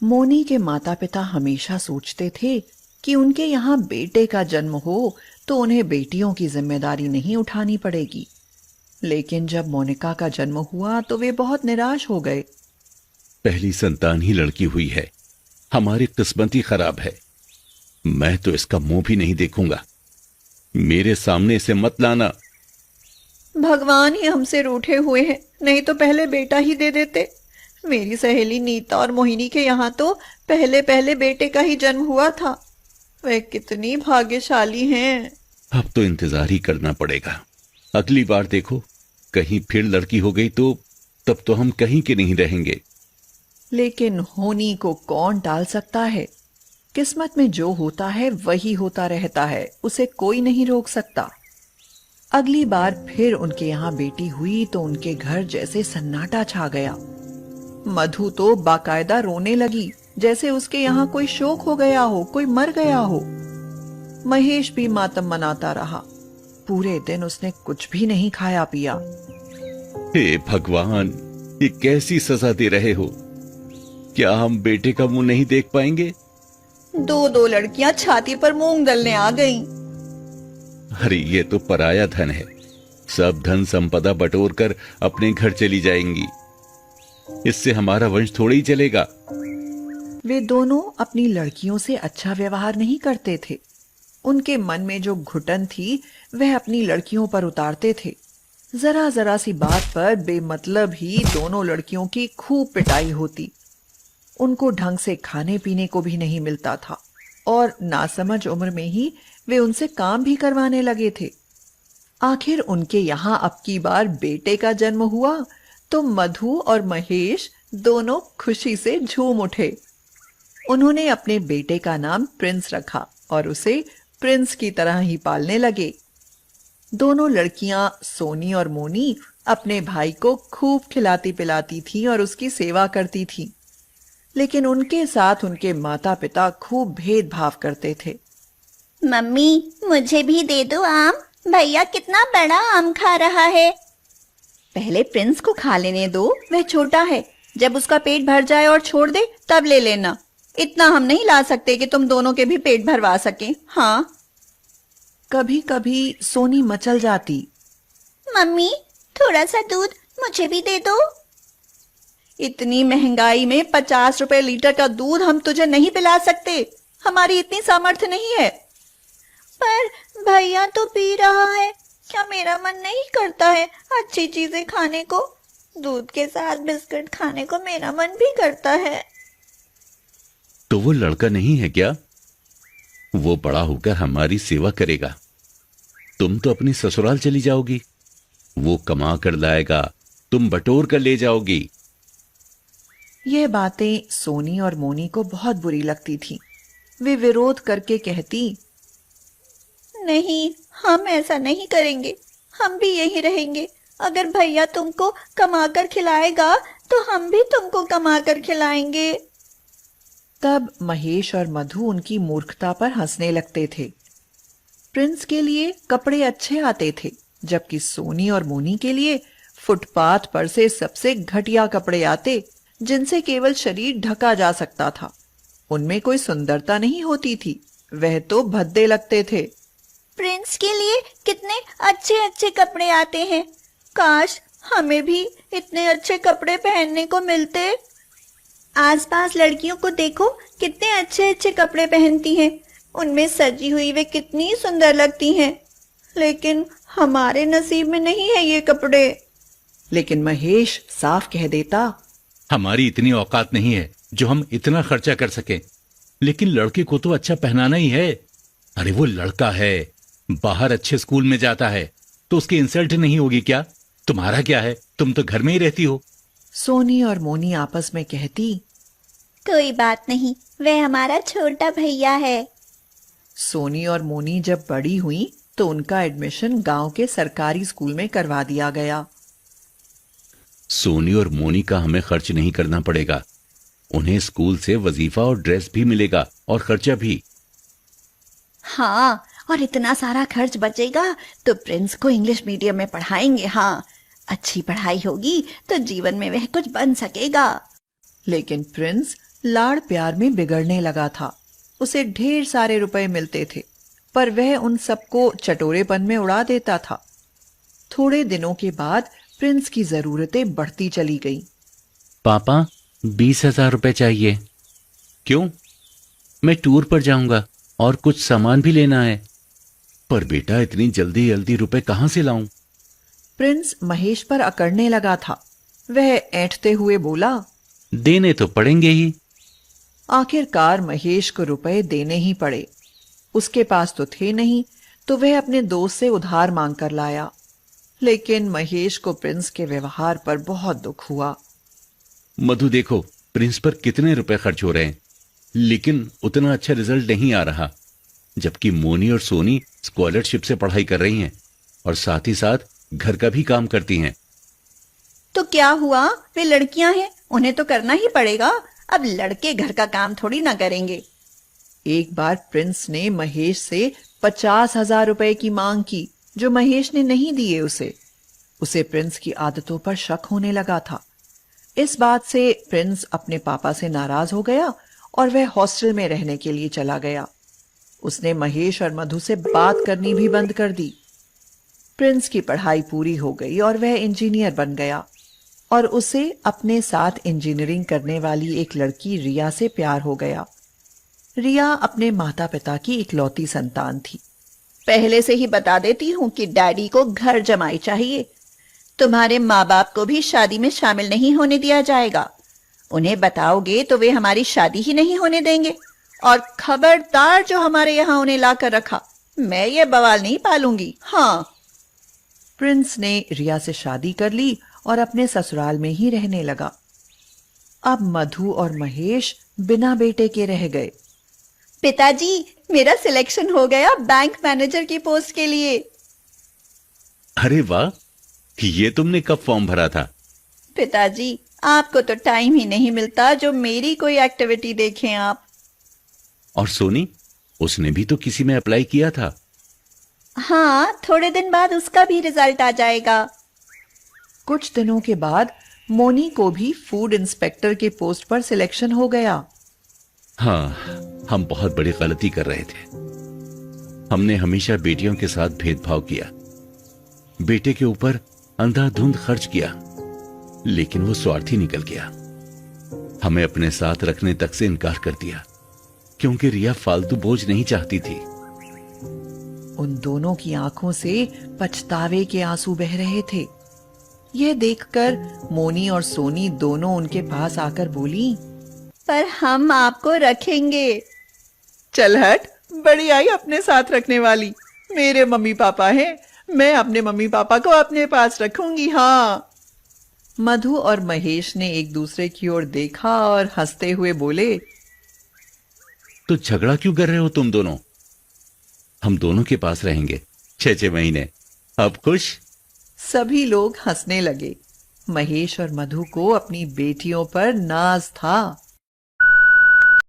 मोनी के माता पिता हमेशा सोचते थे कि उनके यहाँ बेटे का जन्म हो तो उन्हें बेटियों की जिम्मेदारी नहीं उठानी पड़ेगी। लेकिन जब मोनिका का जन्म हुआ तो वे बहुत निराश हो गए। पहली संतान ही लड़की हुई है, हमारी किस्मत ही खराब है। मैं तो इसका मुंह भी नहीं देखूंगा। मेरे सामने इसे मत लाना। भगवान ही हमसे रूठे हुए हैं, नहीं तो पहले बेटा ही दे देते। मेरी सहेली नीता और मोहिनी के यहाँ तो पहले पहले बेटे का ही जन्म हुआ था। वे कितनी भाग्यशाली हैं। अब तो इंतजार ही करना पड़ेगा। अगली बार देखो, कहीं फिर लड़की हो गई तो तब तो हम कहीं के नहीं रहेंगे। लेकिन होनी को कौन टाल सकता है। किस्मत में जो होता है वही होता रहता है, उसे कोई नहीं रोक सकता। अगली बार फिर उनके यहाँ बेटी हुई तो उनके घर जैसे सन्नाटा छा गया। मधु तो बाकायदा रोने लगी, जैसे उसके यहाँ कोई शोक हो गया हो, कोई मर गया हो। महेश भी मातम मनाता रहा। पूरे दिन उसने कुछ भी नहीं खाया पिया। हे भगवान, ये कैसी सजा दे रहे हो? क्या हम बेटे का मुंह नहीं देख पाएंगे? दो लड़कियां छाती पर मूंग दलने आ गईं। अरे ये तो पराया धन है। सब धन संपदा बटोर कर अपने घर चली जाएंगी। इससे हमारा वंश थोड़ी ही चलेगा। वे दोनों अपनी लड़कियों से अच्छा व्यवहार नहीं करते थे। उनके मन में जो घुटन थी वह अपनी लड़कियों पर उतारते थे। जरा जरा सी बात पर बेमतलब ही दोनों लड़कियों की खूब पिटाई होती। उनको ढंग से खाने पीने को भी नहीं मिलता था और नासमझ उम्र में ही वे उनसे काम भी करवाने लगे थे। आखिर उनके यहाँ अब की बार बेटे का जन्म हुआ तो मधु और महेश दोनों खुशी से झूम उठे। उन्होंने अपने बेटे का नाम प्रिंस रखा और उसे प्रिंस की तरह ही पालने लगे। दोनों लड़कियां सोनी और मोनी अपने भाई को खूब खिलाती पिलाती थीं और उसकी सेवा करती थीं। लेकिन उनके साथ उनके माता पिता खूब भेदभाव करते थे। मम्मी, मुझे भी दे दो आम। भैया कितना बड़ा आम खा रहा है। पहले प्रिंस को खा लेने दो, वह छोटा है। जब उसका पेट भर जाए और छोड़ दे तब ले लेना। इतना हम नहीं ला सकते कि तुम दोनों के भी पेट भरवा सकें। हाँ। कभी कभी सोनी मचल जाती। मम्मी, थोड़ा सा दूध मुझे भी दे दो। इतनी महंगाई में 50 रुपए लीटर का दूध हम तुझे नहीं पिला सकते। हमारी इतनी सामर्थ्य नहीं है। पर भैया तो पी रहा है। क्या मेरा मन नहीं करता है अच्छी चीजें खाने को? दूध के साथ बिस्किट खाने को मेरा मन भी करता है। तो वो लड़का नहीं है क्या? वो बड़ा होकर हमारी सेवा करेगा। तुम तो अपनी ससुराल चली जाओगी। वो कमा कर लाएगा, तुम बटोर कर ले जाओगी। ये बातें सोनी और मोनी को बहुत बुरी लगती थी। वे विरोध करके कहती, नहीं, हम ऐसा नहीं करेंगे। हम भी यहीं रहेंगे। अगर भैया तुमको कमाकर खिलाएगा तो हम भी तुमको कमाकर खिलाएंगे। तब महेश और मधु उनकी मूर्खता पर हंसने लगते थे। प्रिंस के लिए कपड़े अच्छे आते थे, जबकि सोनी और मोनी के लिए फुटपाथ पर से सबसे घटिया कपड़े आते, जिनसे केवल शरीर ढका जा सकता था। उनमें कोई सुंदरता नहीं होती थी, वह तो भद्दे लगते थे। प्रिंस के लिए कितने अच्छे अच्छे कपड़े आते हैं। काश हमें भी इतने अच्छे कपड़े पहनने को मिलते। आसपास लड़कियों को देखो, कितने अच्छे अच्छे कपड़े पहनती हैं। उनमें सजी हुई वे कितनी सुंदर लगती हैं। लेकिन हमारे नसीब में नहीं है ये कपड़े। लेकिन महेश साफ कह देता, हमारी इतनी औकात नहीं है जो हम इतना खर्चा कर सकें। लेकिन लड़के को तो अच्छा पहनाना ही है। अरे वो लड़का है, बाहर अच्छे स्कूल में जाता है, तो उसकी इंसल्ट नहीं होगी क्या? तुम्हारा क्या है, तुम तो घर में ही रहती हो। सोनी और मोनी आपस में कहती, कोई बात नहीं, वह हमारा छोटा भैया है। सोनी और मोनी जब बड़ी हुई तो उनका एडमिशन गांव के सरकारी स्कूल में करवा दिया गया। सोनी और मोनी का हमें खर्च नहीं करना पड़ेगा। उन्हें स्कूल से वजीफा और ड्रेस भी मिलेगा और खर्चा भी। हाँ, और इतना सारा खर्च बचेगा तो प्रिंस को इंग्लिश मीडियम में पढ़ाएंगे। हाँ, अच्छी पढ़ाई होगी तो जीवन में वह कुछ बन सकेगा। लेकिन प्रिंस लाड़ प्यार में बिगड़ने लगा था। उसे ढेर सारे रुपए मिलते थे, पर वह उन सबको चटोरेपन में उड़ा देता था। थोड़े दिनों के बाद प्रिंस की जरूरतें बढ़ती चली गईं। पापा, 20,000 रुपए चाहिए। क्यों? मैं टूर पर जाऊंगा और कुछ सामान भी लेना है। पर बेटा, इतनी जल्दी जल्दी रुपए कहां से लाऊं? प्रिंस महेश पर अकड़ने लगा था। वह ऐंठते हुए बोला। देने तो पड़ेंगे ही। आखिरकार महेश को रुपए देने ही पड़े। उसके पास तो थे नहीं, तो वह अपने दोस्त से उधार मांग कर लाया। लेकिन महेश को प्रिंस के व्यवहार पर बहुत दुख हुआ। मधु, देखो प्रिंस पर कितने रुपए खर्च हो रहे हैं, लेकिन उतना अच्छा रिजल्ट नहीं आ रहा। जबकि मोनी और सोनी स्कॉलरशिप से पढ़ाई कर रही हैं और साथ ही साथ घर का भी काम करती हैं। तो क्या हुआ, वे लड़कियां हैं, उन्हें तो करना ही पड़ेगा। अब लड़के घर का काम थोड़ी ना करेंगे। एक बार प्रिंस ने महेश से 50,000 रुपए की मांग की, जो महेश ने नहीं दिए उसे प्रिंस की आदतों पर शक होने लगा था। इस बात से प्रिंस अपने पापा से नाराज हो गया और वह हॉस्टल में रहने के लिए चला गया। उसने महेश और मधु से बात करनी भी बंद कर दी। प्रिंस की पढ़ाई पूरी हो गई और वह इंजीनियर बन गया, और उसे अपने साथ इंजीनियरिंग करने वाली एक लड़की रिया से प्यार हो गया। रिया अपने माता पिता की इकलौती संतान थी। पहले से ही बता देती हूँ कि डैडी को घर जमाई चाहिए। तुम्हारे माँ बाप को भी शादी में शामिल नहीं होने दिया जाएगा। उन्हें बताओगे तो वे हमारी शादी ही नहीं होने देंगे। और खबरदार, जो हमारे यहाँ उन्हें लाकर रखा, मैं ये बवाल नहीं पालूंगी। हाँ। प्रिंस ने रिया से शादी कर ली और अपने ससुराल में ही रहने लगा। अब मधु और महेश बिना बेटे के रह गए। पिताजी, मेरा सिलेक्शन हो गया बैंक मैनेजर की पोस्ट के लिए। अरे वाह, ये तुमने कब फॉर्म भरा था? पिताजी, आपको तो टाइम ही नहीं मिलता जो मेरी कोई एक्टिविटी देखें आप। और सोनी, उसने भी तो किसी में अप्लाई किया था। हाँ, थोड़े दिन बाद उसका भी रिजल्ट आ जाएगा। कुछ दिनों के बाद मोनी को भी फूड इंस्पेक्टर के पोस्ट पर सिलेक्शन हो गया। हाँ, हम बहुत बड़ी गलती कर रहे थे। हमने हमेशा बेटियों के साथ भेदभाव किया, बेटे के ऊपर अंधाधुंध खर्च किया, लेकिन वो स्वार्थी निकल गया। हमें अपने साथ रखने तक से इनकार कर दिया, क्योंकि रिया फालतू बोझ नहीं चाहती थी। उन दोनों की आंखों से पछतावे के आंसू बह रहे थे। यह देखकर मोनी और सोनी दोनों उनके पास आकर बोली, पर हम आपको रखेंगे। चल हट, बड़ी आई अपने साथ रखने वाली। मेरे मम्मी पापा हैं, मैं अपने मम्मी पापा को अपने पास रखूंगी। हाँ। मधु और महेश ने एक दूसरे की ओर देखा और हंसते हुए बोले, तो झगड़ा क्यों कर रहे हो तुम दोनों? हम दोनों के पास रहेंगे 6 महीने। अब खुश? सभी लोग हंसने लगे। महेश और मधु को अपनी बेटियों पर नाज था।